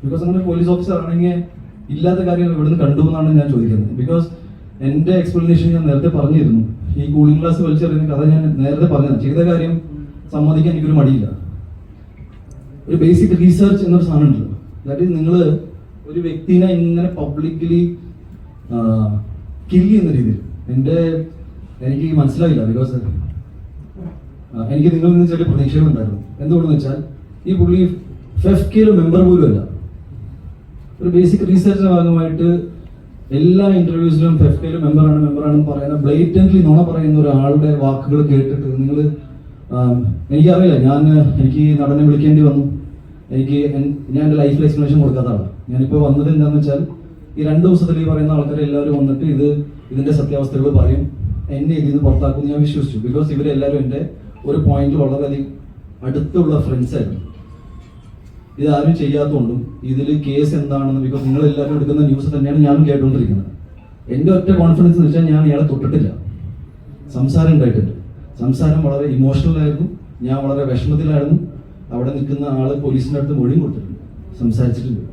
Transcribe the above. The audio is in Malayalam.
ബിക്കോസ് അങ്ങനെ പോലീസ് ഓഫീസർ ആണെങ്കിൽ ഇല്ലാത്ത കാര്യങ്ങൾ ഇവിടുന്ന് കണ്ടു എന്നാണ് ഞാൻ ചോദിക്കുന്നത്. ബിക്കോസ് എൻ്റെ എക്സ്പ്ലനേഷൻ ഞാൻ നേരത്തെ പറഞ്ഞിരുന്നു. ഈ കൂളിംഗ് ഗ്ലാസ് വലിച്ചെറിയുന്ന കഥ ഞാൻ നേരത്തെ പറഞ്ഞതാണ്. ചെയ്ത കാര്യം സമ്മതിക്കാൻ എനിക്കൊരു മടിയില്ല. ഒരു ബേസിക് റീസർച്ച് എന്നൊരു സാധനം ഉണ്ടല്ലോ, ദാറ്റ് ഈസ് നിങ്ങൾ ഒരു വ്യക്തിനെ ഇങ്ങനെ പബ്ലിക്കലി കില്ല് ചെയ്യുന്ന രീതിയിൽ എനിക്ക് മനസ്സിലായില്ല. ബിക്കോസ് എനിക്ക് നിങ്ങളിൽ നിന്ന് ചില പ്രതീക്ഷകളുണ്ടായിരുന്നു. എന്തുകൊണ്ടെന്ന് വെച്ചാൽ ഈ പുള്ളി ഫെഫ്കെയിലെ മെമ്പർ പോലും അല്ല. ഒരു ബേസിക് റീസർച്ചിന്റെ ഭാഗമായിട്ട് എല്ലാ ഇന്റർവ്യൂസിലും ഫെഫ്കെയിലെ മെമ്പറാണെന്ന് പറയുന്ന ബ്ലേറ്റന്റ്ലി നുണ പറയുന്ന ഒരാളുടെ വാക്കുകൾ കേട്ടിട്ട് നിങ്ങൾ എനിക്കറിയില്ല. എനിക്ക് നടനെ വിളിക്കേണ്ടി വന്നു. ഞാൻ എൻ്റെ ലൈഫിൽ എക്സ്പ്ലനേഷൻ കൊടുക്കാത്ത ആളാണ്. ഞാനിപ്പോൾ വന്നത് എന്താണെന്ന് വെച്ചാൽ ഈ 2 ദിവസത്തിൽ ഈ പറയുന്ന ആൾക്കാർ എല്ലാവരും വന്നിട്ട് ഇതിന്റെ സത്യാവസ്ഥകൾ പറയും, എന്നെ ഇതിൽ നിന്ന് പുറത്താക്കുമെന്ന് ഞാൻ വിശ്വസിച്ചു. ബിക്കോസ് ഇവരെല്ലാവരും എൻ്റെ ഒരു പോയിന്റിൽ വളരെയധികം അടുത്തുള്ള ഫ്രണ്ട്സ് ആയിരുന്നു. ഇതാരും ചെയ്യാത്തതുകൊണ്ടും ഇതിൽ കേസ് എന്താണെന്ന്, ബിക്കോസ് നിങ്ങൾ എല്ലാവരും എടുക്കുന്ന ന്യൂസ് തന്നെയാണ് ഞാനും കേട്ടുകൊണ്ടിരിക്കുന്നത്. എൻ്റെ ഒറ്റ കോൺഫിഡൻസ് എന്ന് വെച്ചാൽ ഞാൻ ഇയാളെ തൊട്ടിട്ടില്ല. സംസാരം ഉണ്ടായിട്ടുണ്ട്. സംസാരം വളരെ ഇമോഷണൽ ആയിരുന്നു. ഞാൻ വളരെ വിഷമത്തിലായിരുന്നു. അവിടെ നിൽക്കുന്ന ആള് പോലീസിൻ്റെ അടുത്ത് മൊഴിയും കൊടുത്തിട്ടുണ്ട്, സംസാരിച്ചിട്ടുണ്ട്.